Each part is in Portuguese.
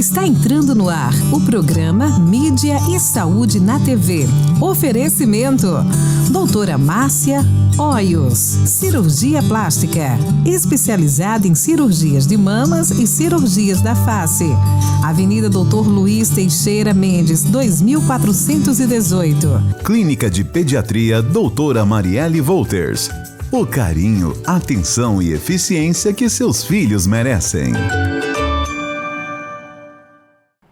Está entrando no ar o programa Mídia e Saúde na TV. Oferecimento: Doutora Márcia Hoyos, cirurgia plástica, especializada em cirurgias de mamas e cirurgias da face. Avenida Doutor Luiz Teixeira Mendes, 2418. Clínica de Pediatria Doutora Marielle Wolters. O carinho, atenção e eficiência que seus filhos merecem.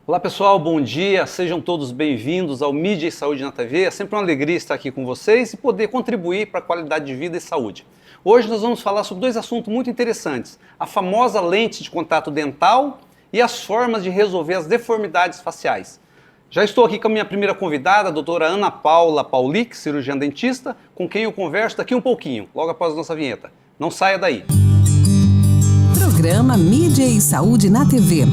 Olá pessoal, bom dia, sejam todos bem-vindos ao Mídia e Saúde na TV. É sempre uma alegria estar aqui com vocês e poder contribuir para a qualidade de vida e saúde. Hoje nós vamos falar sobre dois assuntos muito interessantes: a famosa lente de contato dental e as formas de resolver as deformidades faciais. Já estou aqui com a minha primeira convidada, a doutora Ana Paula Paulic, cirurgiã dentista, com quem eu converso daqui um pouquinho, logo após a nossa vinheta. Não saia daí. Programa Mídia e Saúde na TV.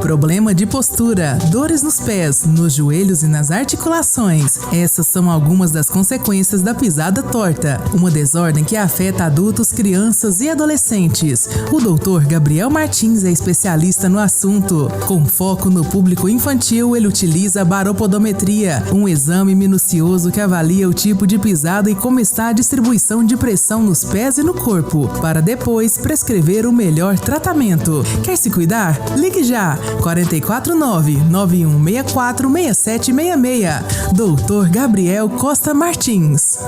Problema de postura, dores nos pés, nos joelhos e nas articulações. Essas são algumas das consequências da pisada torta, uma desordem que afeta adultos, crianças e adolescentes. O Dr. Gabriel Martins é especialista no assunto. Com foco no público infantil, ele utiliza a baropodometria, um exame minucioso que avalia o tipo de pisada e como está a distribuição de pressão nos pés e no corpo, para depois prescrever o melhor tratamento. Quer se cuidar? Ligue já! 449-9164-6766. Dr. Gabriel Costa Martins.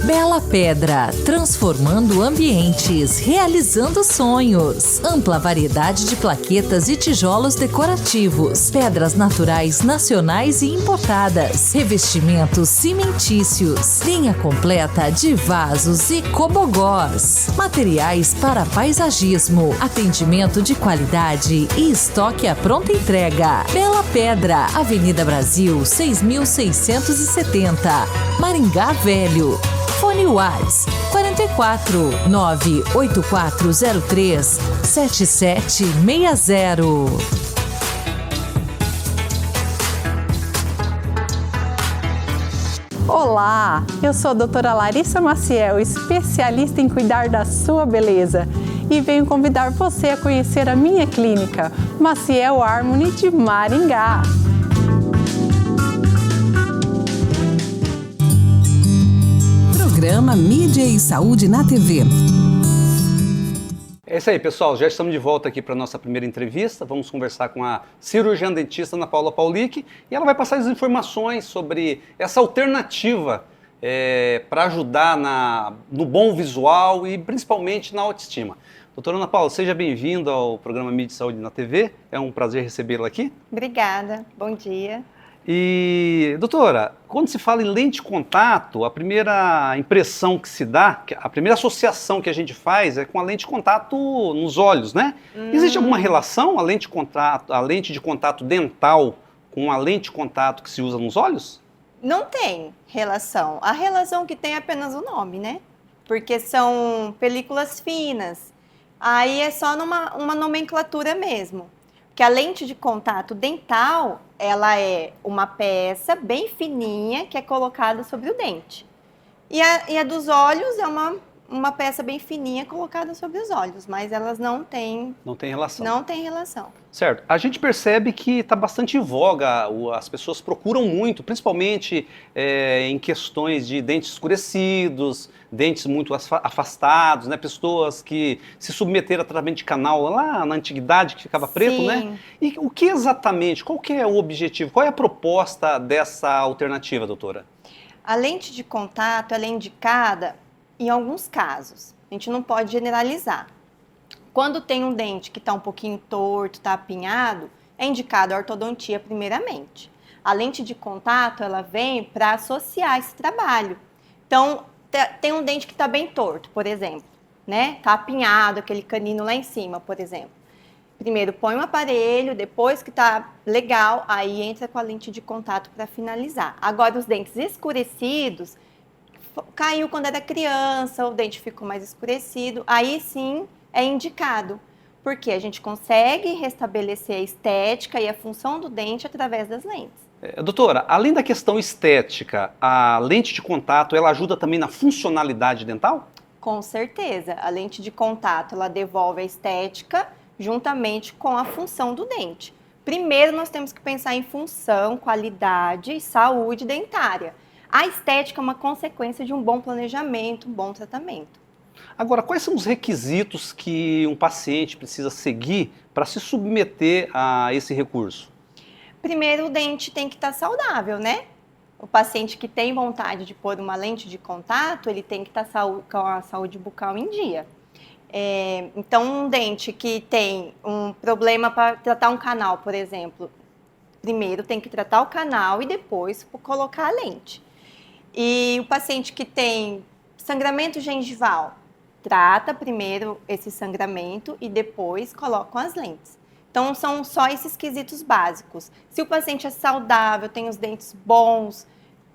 Bela Pedra, transformando ambientes, realizando sonhos. Ampla variedade de plaquetas e tijolos decorativos, pedras naturais nacionais e importadas, revestimentos cimentícios, linha completa de vasos e cobogós, materiais para paisagismo, atendimento de qualidade e estoque à pronta entrega. Bela Pedra, Avenida Brasil, 6670, Maringá Velho. Fone Whats 44 98403 7760. Olá, eu sou a doutora Larissa Maciel, especialista em cuidar da sua beleza, e venho convidar você a conhecer a minha clínica, Maciel Harmony de Maringá. Programa Mídia e Saúde na TV. É isso aí, pessoal. Já estamos de volta aqui para a nossa primeira entrevista. Vamos conversar com a cirurgiã dentista Ana Paula Paulic e ela vai passar as informações sobre essa alternativa para ajudar no bom visual e principalmente na autoestima. Doutora Ana Paula, seja bem-vinda ao programa Mídia e Saúde na TV. É um prazer recebê-la aqui. Obrigada. Bom dia. E, doutora, quando se fala em lente de contato, a primeira impressão que se dá, a primeira associação que a gente faz é com a lente de contato nos olhos, né? Existe alguma relação, a lente de contato dental com a lente de contato que se usa nos olhos? Não tem relação. A relação que tem é apenas o nome, né? Porque são películas finas. Aí é só uma nomenclatura mesmo. Que a lente de contato dental, ela é uma peça bem fininha que é colocada sobre o dente. E a dos olhos é uma peça bem fininha colocada sobre os olhos, mas elas não têm relação. Não tem relação. Certo. A gente percebe que está bastante em voga, as pessoas procuram muito, principalmente em questões de dentes escurecidos, dentes muito afastados, né? Pessoas que se submeteram a tratamento de canal lá na antiguidade, que ficava preto, Sim. né? E o que exatamente, qual que é o objetivo, qual é a proposta dessa alternativa, doutora? A lente de contato, ela é indicada em alguns casos. A gente não pode generalizar. Quando tem um dente que está um pouquinho torto, está apinhado, é indicado a ortodontia primeiramente. A lente de contato, ela vem para associar esse trabalho. Então, tem um dente que está bem torto, por exemplo, né? Está apinhado, aquele canino lá em cima, por exemplo. Primeiro põe um aparelho, depois que está legal, aí entra com a lente de contato para finalizar. Agora, os dentes escurecidos, caiu quando era criança, o dente ficou mais escurecido, aí sim é indicado, porque a gente consegue restabelecer a estética e a função do dente através das lentes. Doutora, além da questão estética, a lente de contato, ela ajuda também na funcionalidade dental? Com certeza, a lente de contato, ela devolve a estética juntamente com a função do dente. Primeiro, nós temos que pensar em função, qualidade e saúde dentária. A estética é uma consequência de um bom planejamento, um bom tratamento. Agora, quais são os requisitos que um paciente precisa seguir para se submeter a esse recurso? Primeiro, o dente tem que estar saudável, né? O paciente que tem vontade de pôr uma lente de contato, ele tem que estar com a saúde bucal em dia. Então, um dente que tem um problema para tratar um canal, por exemplo, primeiro tem que tratar o canal e depois colocar a lente. E o paciente que tem sangramento gengival, trata primeiro esse sangramento e depois coloca as lentes. Então, são só esses quesitos básicos. Se o paciente é saudável, tem os dentes bons,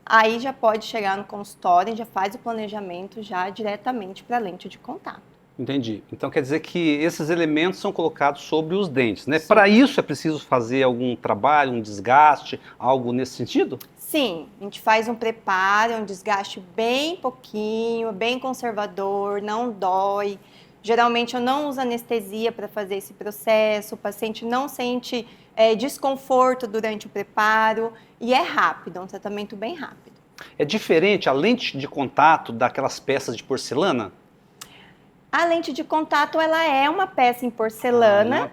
aí já pode chegar no consultório e já faz o planejamento já diretamente para a lente de contato. Entendi. Então quer dizer que esses elementos são colocados sobre os dentes, né? Para isso é preciso fazer algum trabalho, um desgaste, algo nesse sentido? Sim, a gente faz um preparo, um desgaste bem pouquinho, bem conservador, não dói. Geralmente eu não uso anestesia para fazer esse processo, o paciente não sente desconforto durante o preparo e é rápido, é um tratamento bem rápido. É diferente a lente de contato daquelas peças de porcelana? A lente de contato, ela é uma peça em porcelana,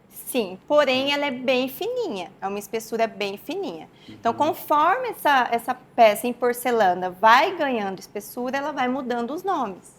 sim, porém ela é bem fininha, é uma espessura bem fininha. Então, conforme essa peça em porcelana vai ganhando espessura, ela vai mudando os nomes.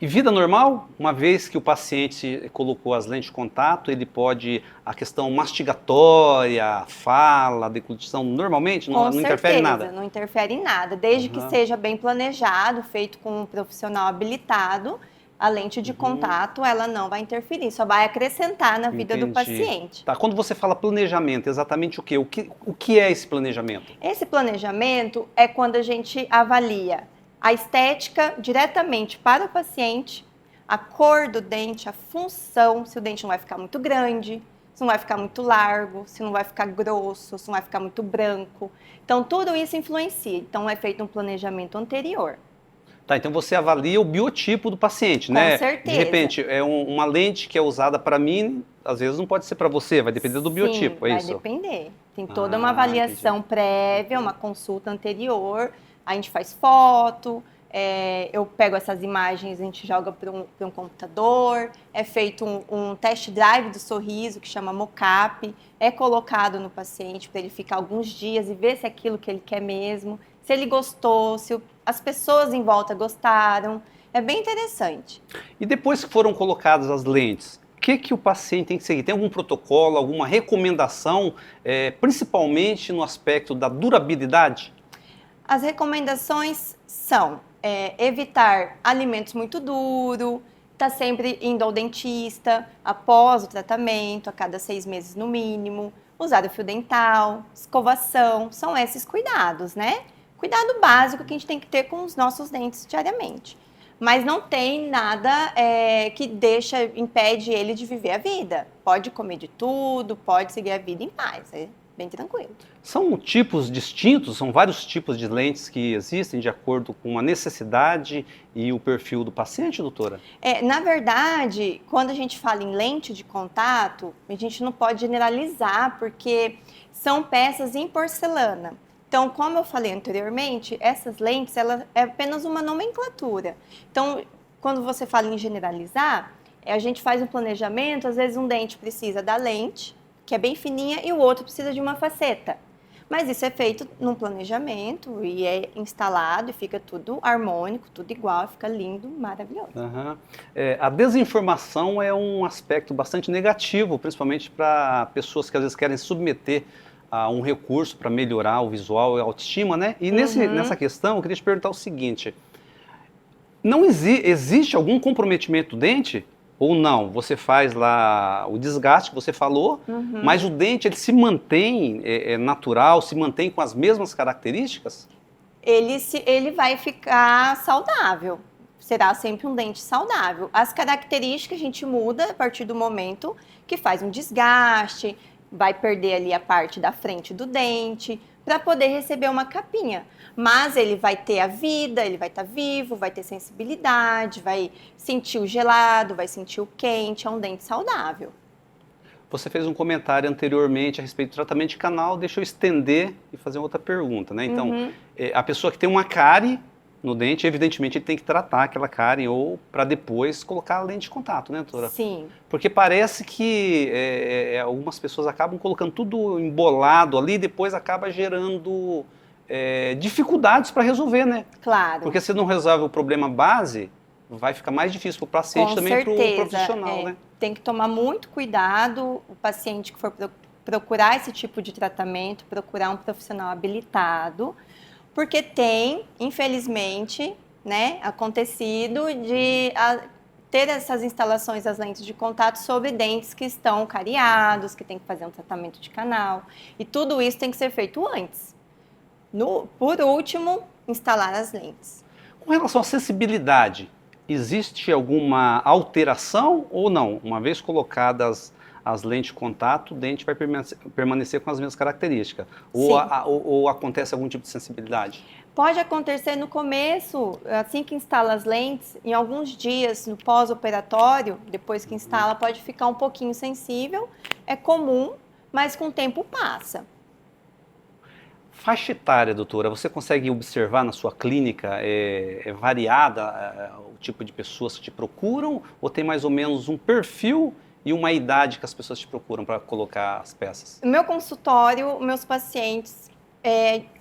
E vida normal? Uma vez que o paciente colocou as lentes de contato, ele pode, a questão mastigatória, fala, deglutição, normalmente não interfere em nada? Não interfere em nada, desde que seja bem planejado, feito com um profissional habilitado, a lente de contato ela não vai interferir, só vai acrescentar na vida do paciente. Tá, quando você fala planejamento, exatamente o quê? O que é esse planejamento? Esse planejamento é quando a gente avalia a estética diretamente para o paciente, a cor do dente, a função, se o dente não vai ficar muito grande, se não vai ficar muito largo, se não vai ficar grosso, se não vai ficar muito branco. Então, tudo isso influencia. Então, é feito um planejamento anterior. Tá, então você avalia o biotipo do paciente, né? Com certeza. De repente, uma lente que é usada para mim, às vezes não pode ser para você, vai depender do biotipo, é isso? Vai depender. Tem toda uma avaliação prévia, uma consulta anterior. A gente faz foto, eu pego essas imagens, a gente joga para um computador, é feito um test drive do sorriso, que chama mock-up, é colocado no paciente para ele ficar alguns dias e ver se é aquilo que ele quer mesmo, se ele gostou, se as pessoas em volta gostaram, é bem interessante. E depois que foram colocadas as lentes, o que o paciente tem que seguir? Tem algum protocolo, alguma recomendação, principalmente no aspecto da durabilidade? As recomendações são evitar alimentos muito duros, estar sempre indo ao dentista após o tratamento, a cada 6 meses no mínimo, usar o fio dental, escovação, são esses cuidados, né? Cuidado básico que a gente tem que ter com os nossos dentes diariamente. Mas não tem nada que impede ele de viver a vida. Pode comer de tudo, pode seguir a vida em paz, bem tranquilo. São tipos distintos, são vários tipos de lentes que existem de acordo com a necessidade e o perfil do paciente, doutora? Na verdade, quando a gente fala em lente de contato, a gente não pode generalizar, porque são peças em porcelana. Então, como eu falei anteriormente, essas lentes, ela é apenas uma nomenclatura. Então, quando você fala em generalizar, a gente faz um planejamento, às vezes um dente precisa da lente, que é bem fininha, e o outro precisa de uma faceta. Mas isso é feito num planejamento e é instalado e fica tudo harmônico, tudo igual, fica lindo, maravilhoso. A desinformação é um aspecto bastante negativo, principalmente para pessoas que às vezes querem se submeter a um recurso para melhorar o visual e a autoestima, né? E nessa questão, eu queria te perguntar o seguinte, não existe algum comprometimento do dente? Ou não, você faz lá o desgaste que você falou, mas o dente ele se mantém natural, se mantém com as mesmas características? Ele vai ficar saudável, será sempre um dente saudável. As características a gente muda a partir do momento que faz um desgaste, vai perder ali a parte da frente do dente, para poder receber uma capinha. Mas ele vai ter a vida, ele vai estar vivo, vai ter sensibilidade, vai sentir o gelado, vai sentir o quente, é um dente saudável. Você fez um comentário anteriormente a respeito do tratamento de canal, deixa eu estender e fazer outra pergunta, né? Então, a pessoa que tem uma cárie no dente, evidentemente ele tem que tratar aquela cárie ou para depois colocar a lente de contato, né, doutora? Sim. Porque parece que algumas pessoas acabam colocando tudo embolado ali e depois acaba gerando dificuldades para resolver, né? Claro. Porque se não resolve o problema base, vai ficar mais difícil para o paciente, também para o profissional, né? Tem que tomar muito cuidado, o paciente que for procurar esse tipo de tratamento, procurar um profissional habilitado, porque tem, infelizmente, né, acontecido de ter essas instalações das lentes de contato sobre dentes que estão cariados, que tem que fazer um tratamento de canal, e tudo isso tem que ser feito antes. Por último, instalar as lentes. Com relação à sensibilidade, existe alguma alteração ou não? Uma vez colocadas as lentes de contato, o dente vai permanecer com as mesmas características? Ou acontece algum tipo de sensibilidade? Pode acontecer no começo, assim que instala as lentes, em alguns dias no pós-operatório, depois que instala, pode ficar um pouquinho sensível. É comum, mas com o tempo passa. Faixa etária, doutora, você consegue observar na sua clínica, é variada o tipo de pessoas que te procuram ou tem mais ou menos um perfil e uma idade que as pessoas te procuram para colocar as peças? No meu consultório, meus pacientes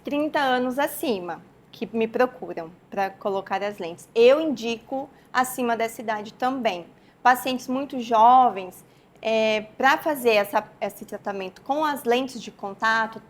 30 anos acima que me procuram para colocar as lentes. Eu indico acima dessa idade também. Pacientes muito jovens, para fazer esse tratamento com as lentes de contato,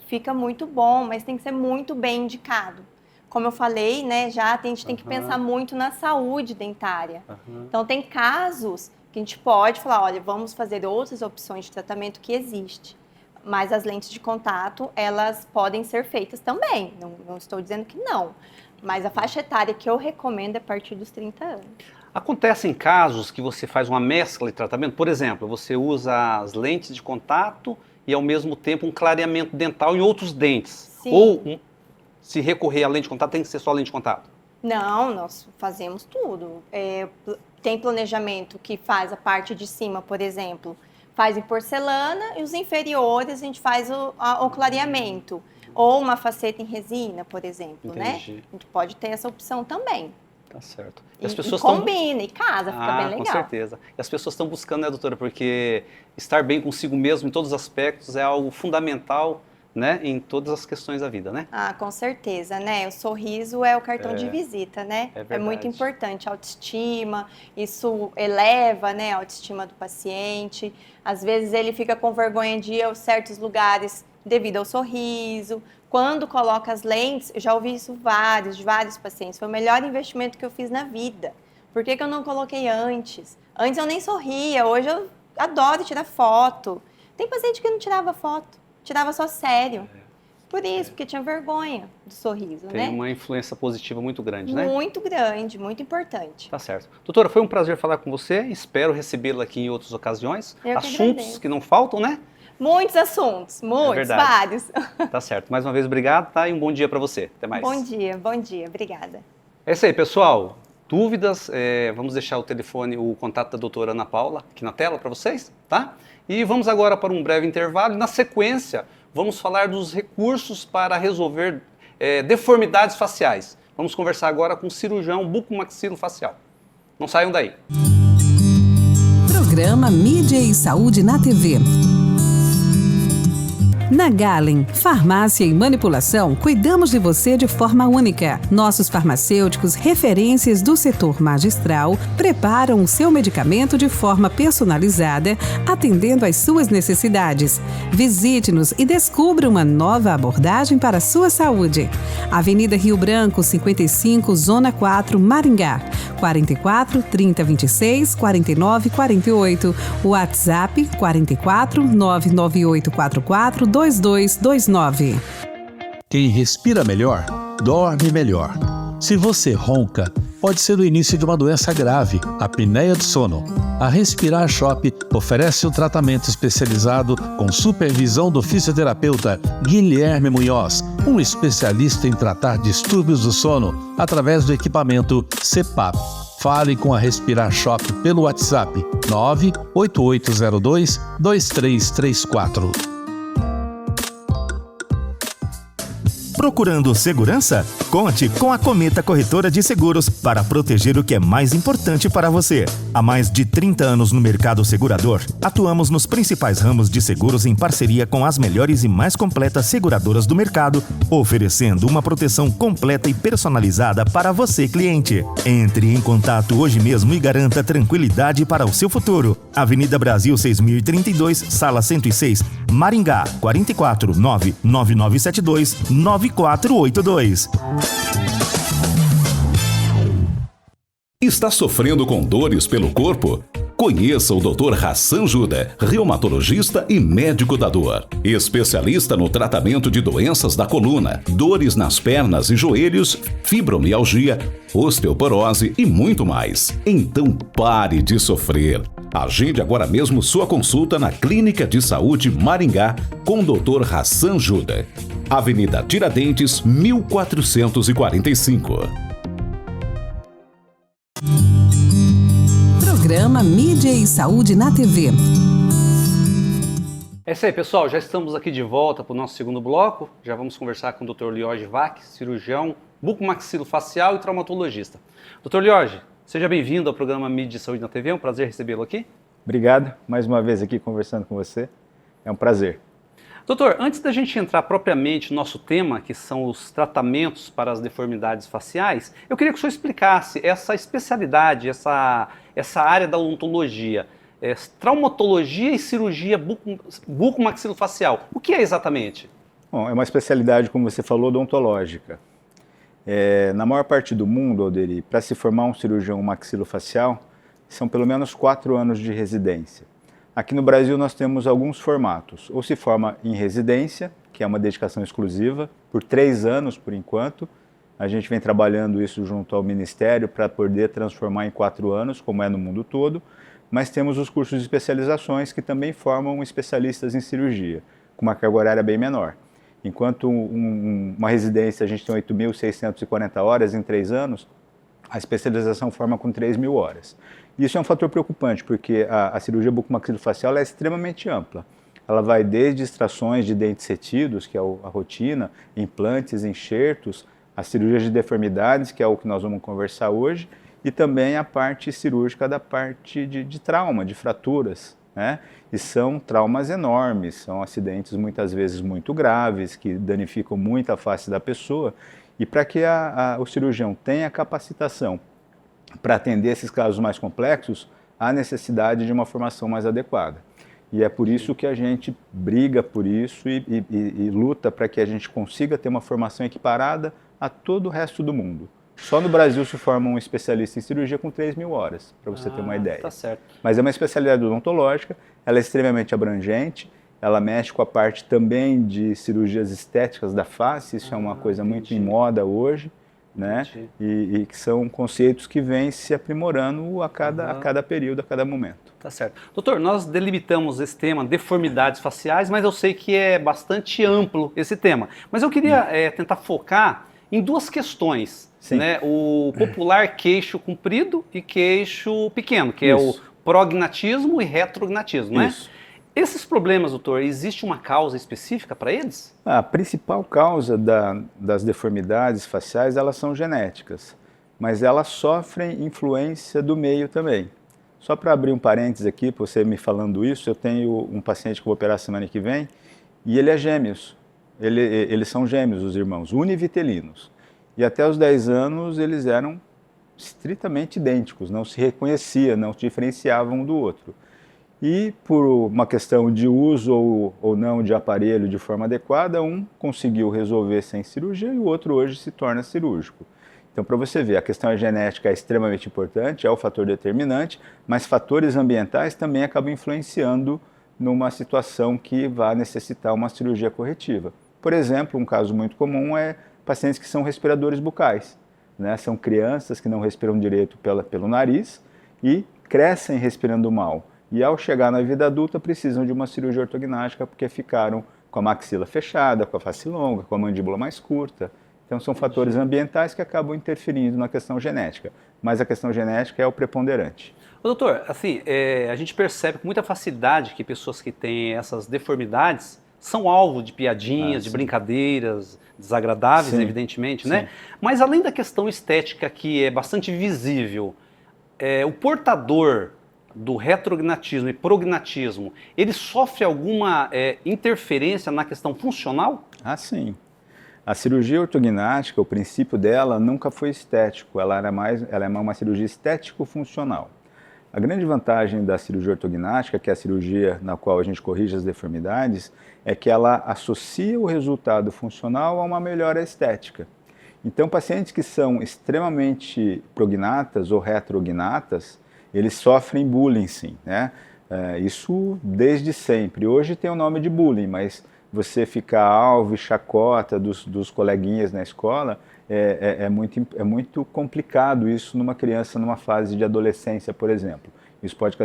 fica muito bom, mas tem que ser muito bem indicado. Como eu falei, né, a gente tem que pensar muito na saúde dentária. Então, tem casos que a gente pode falar, olha, vamos fazer outras opções de tratamento que existem. Mas as lentes de contato, elas podem ser feitas também. Não estou dizendo que não. Mas a faixa etária que eu recomendo é a partir dos 30 anos. Acontecem casos que você faz uma mescla de tratamento? Por exemplo, você usa as lentes de contato e ao mesmo tempo um clareamento dental em outros dentes. Sim. Ou se recorrer à lente de contato, tem que ser só lente de contato? Não, nós fazemos tudo. Tem planejamento que faz a parte de cima, por exemplo, faz em porcelana e os inferiores a gente faz o clareamento. Ou uma faceta em resina, por exemplo, Entendi. Né? A gente pode ter essa opção também. Tá certo. E as pessoas combina, e casa, fica bem legal. Com certeza. E as pessoas estão buscando, né, doutora, porque estar bem consigo mesmo em todos os aspectos é algo fundamental, né, em todas as questões da vida, né? Com certeza, né? O sorriso é o cartão de visita, né? É muito importante. A autoestima, isso eleva, né, a autoestima do paciente. Às vezes ele fica com vergonha de ir a certos lugares devido ao sorriso. Quando coloca as lentes, eu já ouvi isso de vários pacientes. Foi o melhor investimento que eu fiz na vida. Por que eu não coloquei antes? Antes eu nem sorria, hoje eu adoro tirar foto. Tem paciente que não tirava foto, tirava só sério. Por isso, porque tinha vergonha do sorriso, né? Tem uma influência positiva muito grande, né? Muito grande, muito importante. Tá certo. Doutora, foi um prazer falar com você. Espero recebê-la aqui em outras ocasiões. Eu que Assuntos agradeço. que não faltam, né? Muitos assuntos, vários. Tá certo. Mais uma vez, obrigado, tá? E um bom dia para você. Até mais. Bom dia, obrigada. É isso aí, pessoal. Dúvidas, vamos deixar o telefone, o contato da doutora Ana Paula aqui na tela para vocês, tá? E vamos agora para um breve intervalo. Na sequência, vamos falar dos recursos para resolver deformidades faciais. Vamos conversar agora com o cirurgião bucomaxilofacial. Não saiam daí. Programa Mídia e Saúde na TV. Na Galen, Farmácia e Manipulação, cuidamos de você de forma única. Nossos farmacêuticos, referências do setor magistral, preparam o seu medicamento de forma personalizada, atendendo às suas necessidades. Visite-nos e descubra uma nova abordagem para a sua saúde. Avenida Rio Branco, 55, Zona 4, Maringá. 44 30 26 49 48. WhatsApp 44 998 44 2229. Quem respira melhor, dorme melhor. Se você ronca, pode ser o início de uma doença grave, a apneia do sono. A Respirar Shop oferece um tratamento especializado com supervisão do fisioterapeuta Guilherme Munhoz, um especialista em tratar distúrbios do sono através do equipamento CPAP. Fale com a Respirar Shop pelo WhatsApp 98802-2334. Procurando segurança? Conte com a Cometa Corretora de Seguros para proteger o que é mais importante para você. Há mais de 30 anos no mercado segurador, atuamos nos principais ramos de seguros em parceria com as melhores e mais completas seguradoras do mercado, oferecendo uma proteção completa e personalizada para você, cliente. Entre em contato hoje mesmo e garanta tranquilidade para o seu futuro. Avenida Brasil 6032, Sala 106, Maringá, 44 99972 9482. Está sofrendo com dores pelo corpo? Conheça o Dr. Hassan Juda, reumatologista e médico da dor. Especialista no tratamento de doenças da coluna, dores nas pernas e joelhos, fibromialgia, osteoporose e muito mais. Então pare de sofrer. Agende agora mesmo sua consulta na Clínica de Saúde Maringá com o Dr. Hassan Juda. Avenida Tiradentes, 1445. Programa Mídia e Saúde na TV. É isso aí, pessoal. Já estamos aqui de volta para o nosso segundo bloco. Já vamos conversar com o Dr. Lioge Vac, cirurgião, bucomaxilofacial e traumatologista. Dr. Lioge, seja bem-vindo ao programa Mídia e Saúde na TV. É um prazer recebê-lo aqui. Obrigado. Mais uma vez aqui conversando com você. É um prazer. Doutor, antes da gente entrar propriamente no nosso tema, que são os tratamentos para as deformidades faciais, eu queria que o senhor explicasse essa especialidade, essa área da odontologia, traumatologia e cirurgia bucomaxilofacial. O que é exatamente? Bom, é uma especialidade, como você falou, odontológica. Na maior parte do mundo, Alderi, para se formar um cirurgião maxilofacial, são pelo menos 4 anos de residência. Aqui no Brasil nós temos alguns formatos. Ou se forma em residência, que é uma dedicação exclusiva, por 3 anos por enquanto. A gente vem trabalhando isso junto ao Ministério para poder transformar em 4 anos, como é no mundo todo. Mas temos os cursos de especializações que também formam especialistas em cirurgia, com uma carga horária bem menor. Enquanto uma residência a gente tem 8.640 horas em 3 anos, a especialização forma com 3.000 horas. Isso é um fator preocupante, porque a cirurgia bucomaxilofacial é extremamente ampla. Ela vai desde extrações de dentes retidos, que é a rotina, implantes, enxertos, as cirurgias de deformidades, que é o que nós vamos conversar hoje, e também a parte cirúrgica da parte de trauma, de fraturas, né? E são traumas enormes, são acidentes muitas vezes muito graves, que danificam muito a face da pessoa. E para que o cirurgião tenha capacitação para atender esses casos mais complexos, há necessidade de uma formação mais adequada. E é por isso que a gente briga por isso e luta para que a gente consiga ter uma formação equiparada a todo o resto do mundo. Só no Brasil se forma um especialista em cirurgia com 3.000 horas, para você ter uma ideia. Tá certo. Mas é uma especialidade odontológica, ela é extremamente abrangente, ela mexe com a parte também de cirurgias estéticas da face, isso é uma coisa muito em moda hoje, né? E que são conceitos que vêm se aprimorando a cada período, a cada momento. Tá certo. Doutor, nós delimitamos esse tema, deformidades faciais, mas eu sei que é bastante amplo esse tema. Mas eu queria tentar focar em 2 questões, né? O popular queixo comprido e queixo pequeno, que é o prognatismo e retrognatismo, né? Esses problemas, doutor, existe uma causa específica para eles? A principal causa das deformidades faciais, elas são genéticas, mas elas sofrem influência do meio também. Só para abrir um parênteses aqui, para você me falando isso, eu tenho um paciente que eu vou operar semana que vem, e ele é gêmeos. Eles são gêmeos, os irmãos, univitelinos. E até os 10 anos eles eram estritamente idênticos, não se reconheciam, não se diferenciavam um do outro. E por uma questão de uso ou não de aparelho de forma adequada, um conseguiu resolver sem cirurgia e o outro hoje se torna cirúrgico. Então, para você ver, a questão genética é extremamente importante, é o fator determinante, mas fatores ambientais também acabam influenciando numa situação que vai necessitar uma cirurgia corretiva. Por exemplo, um caso muito comum é pacientes que são respiradores bucais, né? São crianças que não respiram direito pelo nariz e crescem respirando mal. E ao chegar na vida adulta precisam de uma cirurgia ortognática porque ficaram com a maxila fechada, com a face longa, com a mandíbula mais curta. Então são fatores ambientais que acabam interferindo na questão genética, mas a questão genética é o preponderante. Doutor, assim, a gente percebe com muita facilidade que pessoas que têm essas deformidades são alvo de piadinhas, de brincadeiras desagradáveis, evidentemente, né? Mas além da questão estética que é bastante visível, o portador do retrognatismo e prognatismo, ele sofre alguma interferência na questão funcional? Ah, sim. A cirurgia ortognática, o princípio dela nunca foi estético, ela é uma cirurgia estético-funcional. A grande vantagem da cirurgia ortognática, que é a cirurgia na qual a gente corrige as deformidades, é que ela associa o resultado funcional a uma melhora estética. Então, pacientes que são extremamente prognatas ou retrognatas, eles sofrem bullying, sim, né? Isso desde sempre. Hoje tem o nome de bullying, mas você ficar alvo e chacota dos coleguinhas na escola, é muito complicado isso numa criança numa fase de adolescência, por exemplo. Isso pode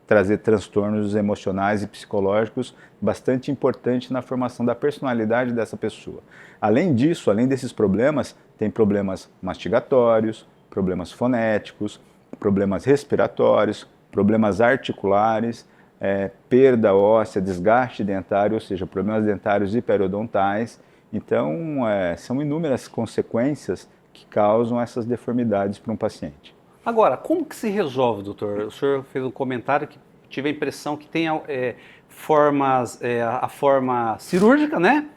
trazer transtornos emocionais e psicológicos bastante importantes na formação da personalidade dessa pessoa. Além disso, além desses problemas, tem problemas mastigatórios, problemas fonéticos, problemas respiratórios, problemas articulares, perda óssea, desgaste dentário, ou seja, problemas dentários e periodontais. Então, são inúmeras consequências que causam essas deformidades para um paciente. Agora, como que se resolve, doutor? O senhor fez um comentário que tive a impressão que tem a forma cirúrgica, né?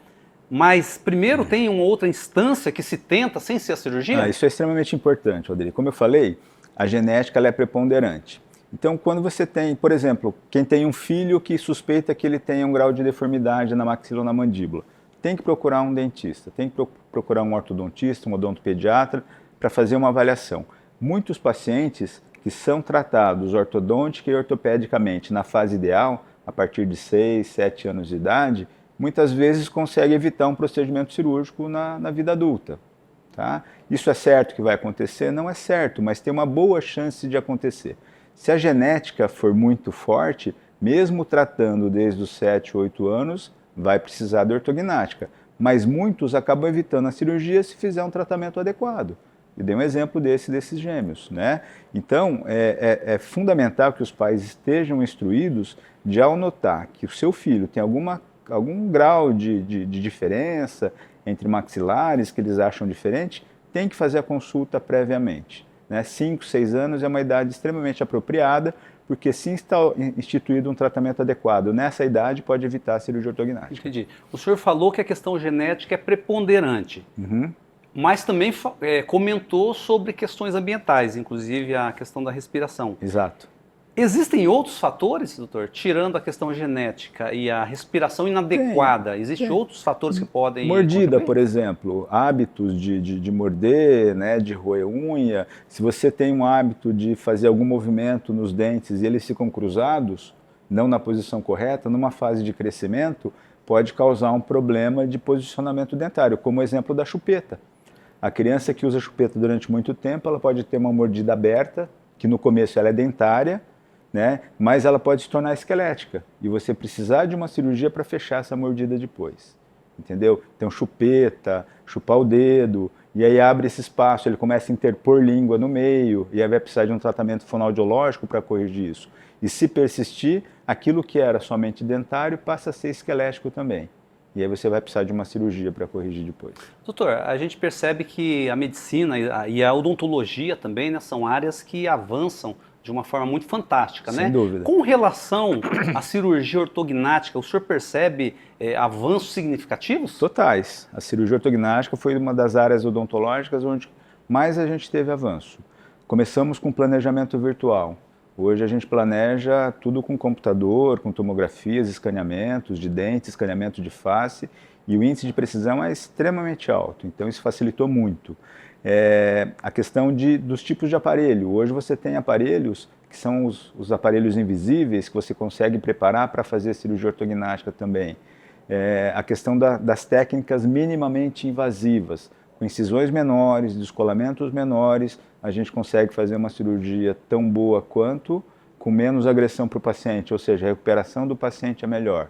Mas primeiro tem uma outra instância que se tenta sem ser a cirurgia? Isso é extremamente importante, Rodrigo. Como eu falei, a genética ela é preponderante. Então, quando você tem, por exemplo, quem tem um filho que suspeita que ele tenha um grau de deformidade na maxila ou na mandíbula, tem que procurar um dentista, tem que procurar um ortodontista, um odontopediatra para fazer uma avaliação. Muitos pacientes que são tratados ortodôntica e ortopedicamente na fase ideal, a partir de 6, 7 anos de idade, muitas vezes conseguem evitar um procedimento cirúrgico na vida adulta. Tá? Isso é certo que vai acontecer? Não é certo, mas tem uma boa chance de acontecer. Se a genética for muito forte, mesmo tratando desde os 7, 8 anos, vai precisar de ortognática. Mas muitos acabam evitando a cirurgia se fizer um tratamento adequado. Eu dei um exemplo desses gêmeos, né? Então, é fundamental que os pais estejam instruídos de, ao notar que o seu filho tem algum grau de diferença entre maxilares que eles acham diferente, tem que fazer a consulta previamente. 5, 6 anos é uma idade extremamente apropriada, porque se está instituído um tratamento adequado nessa idade, pode evitar a cirurgia ortognática. Entendi. O senhor falou que a questão genética é preponderante, mas também comentou sobre questões ambientais, inclusive a questão da respiração. Exato. Existem outros fatores, doutor, tirando a questão genética e a respiração inadequada? Existem outros fatores que podem... Mordida, por exemplo, hábitos de morder, né, de roer unha. Se você tem um hábito de fazer algum movimento nos dentes e eles ficam cruzados, não na posição correta, numa fase de crescimento, pode causar um problema de posicionamento dentário, como o exemplo da chupeta. A criança que usa chupeta durante muito tempo, ela pode ter uma mordida aberta, que no começo ela é dentária, né? Mas ela pode se tornar esquelética e você precisar de uma cirurgia para fechar essa mordida depois, entendeu? Então chupeta, chupar o dedo, e aí abre esse espaço, ele começa a interpor língua no meio, e aí vai precisar de um tratamento fonoaudiológico para corrigir isso. E se persistir, aquilo que era somente dentário passa a ser esquelético também. E aí você vai precisar de uma cirurgia para corrigir depois. Doutor, a gente percebe que a medicina e a odontologia também, né, são áreas que avançam de uma forma muito fantástica, né? Sem dúvida. Com relação à cirurgia ortognática, o senhor percebe avanços significativos? Totais. A cirurgia ortognática foi uma das áreas odontológicas onde mais a gente teve avanço. Começamos com planejamento virtual. Hoje a gente planeja tudo com computador, com tomografias, escaneamentos de dente, escaneamento de face, e o índice de precisão é extremamente alto, então isso facilitou muito. A questão dos tipos de aparelho. Hoje você tem aparelhos que são os aparelhos invisíveis que você consegue preparar para fazer cirurgia ortognática também. A questão das técnicas minimamente invasivas, com incisões menores, descolamentos menores, a gente consegue fazer uma cirurgia tão boa quanto, com menos agressão para o paciente, ou seja, a recuperação do paciente é melhor.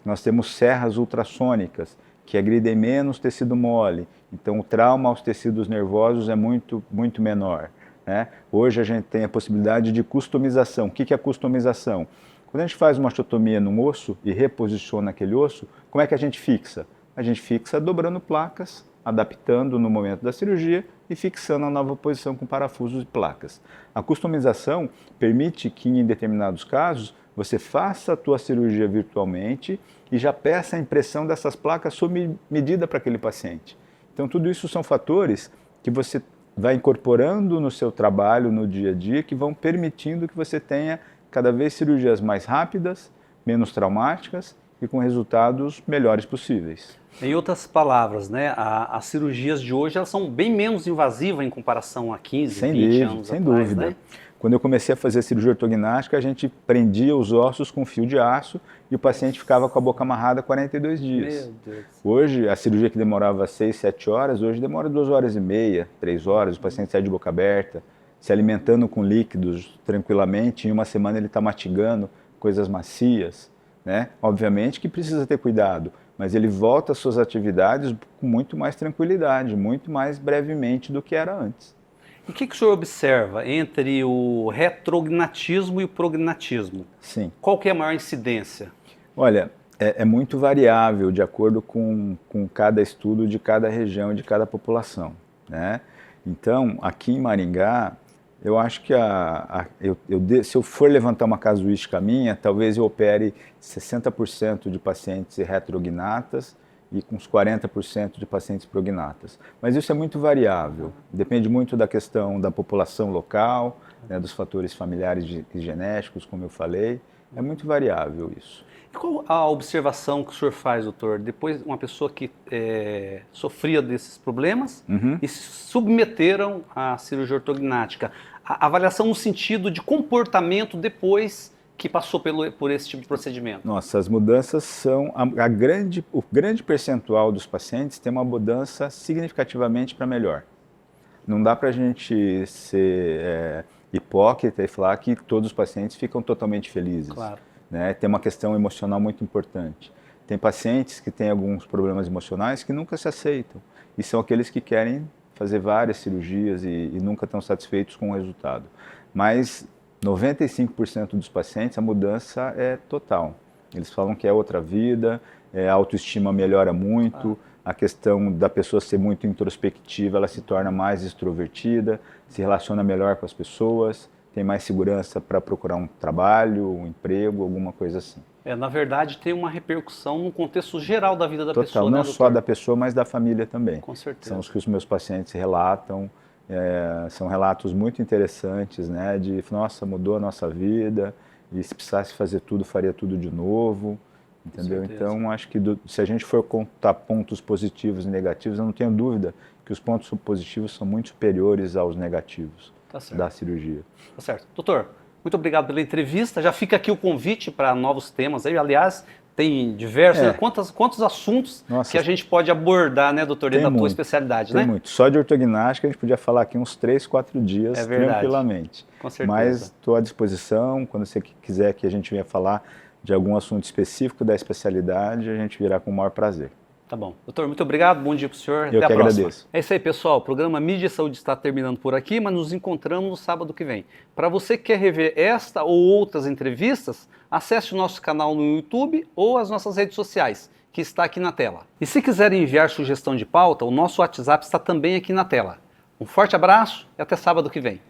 Nós temos serras ultrassônicas, que agridem menos tecido mole, então o trauma aos tecidos nervosos é muito menor, né? Hoje a gente tem a possibilidade de customização. O que é customização? Quando a gente faz uma osteotomia num osso e reposiciona aquele osso, como é que a gente fixa? A gente fixa dobrando placas, adaptando no momento da cirurgia e fixando a nova posição com parafusos e placas. A customização permite que, em determinados casos, você faça a tua cirurgia virtualmente e já peça a impressão dessas placas sob medida para aquele paciente. Então, tudo isso são fatores que você vai incorporando no seu trabalho, no dia a dia, que vão permitindo que você tenha cada vez cirurgias mais rápidas, menos traumáticas e com resultados melhores possíveis. Em outras palavras, né, as cirurgias de hoje elas são bem menos invasivas em comparação a 15, 20 anos sem atrás, dúvida. né? Quando eu comecei a fazer cirurgia ortognática, a gente prendia os ossos com fio de aço e o paciente ficava com a boca amarrada 42 dias. Meu Deus. Hoje, a cirurgia que demorava 6, 7 horas, hoje demora 2 horas e meia, 3 horas, o paciente sai de boca aberta, se alimentando com líquidos tranquilamente, em uma semana ele está mastigando coisas macias, né? Obviamente que precisa ter cuidado, mas ele volta às suas atividades com muito mais tranquilidade, muito mais brevemente do que era antes. E o que o senhor observa entre o retrognatismo e o prognatismo? Sim. Qual que é a maior incidência? Olha, é muito variável de acordo com cada estudo de cada região, de cada população, né? Então, aqui em Maringá, eu acho que se eu for levantar uma casuística minha, talvez eu opere 60% de pacientes retrognatas e com uns 40% de pacientes prognatas. Mas isso é muito variável, depende muito da questão da população local, né, dos fatores familiares e genéticos, como eu falei, é muito variável isso. E qual a observação que o senhor faz, doutor, depois uma pessoa que sofria desses problemas e se submeteram à cirurgia ortognática? A avaliação no sentido de comportamento depois que passou por esse tipo de procedimento? Nossa, as mudanças são... o grande percentual dos pacientes tem uma mudança significativamente para melhor. Não dá para a gente ser hipócrita e falar que todos os pacientes ficam totalmente felizes. Claro. Né? Tem uma questão emocional muito importante. Tem pacientes que têm alguns problemas emocionais que nunca se aceitam. E são aqueles que querem fazer várias cirurgias e nunca estão satisfeitos com o resultado. Mas 95% dos pacientes, a mudança é total. Eles falam que é outra vida, a autoestima melhora muito, a questão da pessoa ser muito introspectiva, ela se torna mais extrovertida, se relaciona melhor com as pessoas, tem mais segurança para procurar um trabalho, um emprego, alguma coisa assim. Na verdade, tem uma repercussão no contexto geral da vida da pessoa, Total, né, não doutor? só da pessoa, mas da família também. Com certeza. São os que os meus pacientes relatam, são relatos muito interessantes, né, de, nossa, mudou a nossa vida, e se precisasse fazer tudo, faria tudo de novo, entendeu? Então, acho que se a gente for contar pontos positivos e negativos, eu não tenho dúvida que os pontos positivos são muito superiores aos negativos da cirurgia. Tá certo. Doutor, muito obrigado pela entrevista. Já fica aqui o convite para novos temas. Aí, aliás, tem diversos... Quantos assuntos que a gente pode abordar, né, doutor, dentro da tua especialidade, né? Tem muito. Só de ortognática a gente podia falar aqui uns 3, 4 dias tranquilamente. Com certeza. Mas estou à disposição. Quando você quiser que a gente venha falar de algum assunto específico da especialidade, a gente virá com o maior prazer. Tá bom. Doutor, muito obrigado. Bom dia para o senhor. Eu Até a próxima. Agradeço. É isso aí, pessoal. O programa Mídia e Saúde está terminando por aqui, mas nos encontramos no sábado que vem. Para você que quer rever esta ou outras entrevistas, acesse o nosso canal no YouTube ou as nossas redes sociais, que está aqui na tela. E se quiserem enviar sugestão de pauta, o nosso WhatsApp está também aqui na tela. Um forte abraço e até sábado que vem.